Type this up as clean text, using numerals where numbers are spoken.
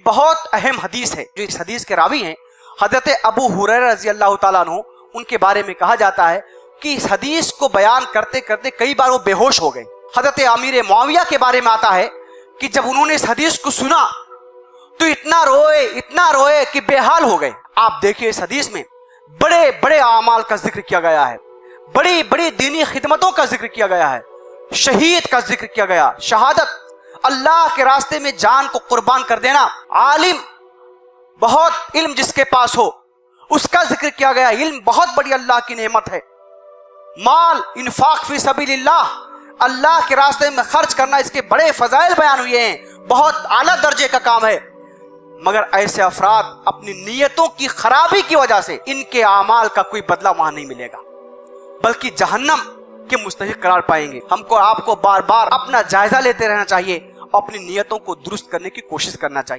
بہت اہم حدیث ہے جو اس حدیث کے راوی ہیں حضرت ابو ہریرہ رضی اللہ تعالیٰ عنہ، ان کے بارے میں کہا جاتا ہے کہ اس حدیث کو بیان کرتے کرتے کئی بار وہ بے ہوش ہو گئے۔ حضرت امیر معاویہ کے بارے میں آتا ہے کہ جب انہوں نے اس حدیث کو سنا تو اتنا روئے کہ بے حال ہو گئے۔ آپ دیکھیے اس حدیث میں بڑے بڑے اعمال کا ذکر کیا گیا ہے، بڑی بڑی دینی خدمتوں کا ذکر کیا گیا ہے، شہید کا ذکر کیا گیا، شہادت، اللہ کے راستے میں جان کو قربان کر دینا، عالم، بہت علم جس کے پاس ہو اس کا ذکر کیا گیا۔ علم بہت بڑی اللہ کی نعمت ہے، مال، انفاق فی سبیل اللہ، اللہ کے راستے میں خرچ کرنا، اس کے بڑے فضائل بیان ہوئے ہیں، بہت اعلیٰ درجے کا کام ہے۔ مگر ایسے افراد اپنی نیتوں کی خرابی کی وجہ سے ان کے اعمال کا کوئی بدلہ وہاں نہیں ملے گا، بلکہ جہنم کے مستحق قرار پائیں گے۔ ہم کو آپ کو بار بار اپنا جائزہ لیتے رہنا چاہیے، اپنی نیتوں کو درست کرنے کی کوشش کرنا چاہیے۔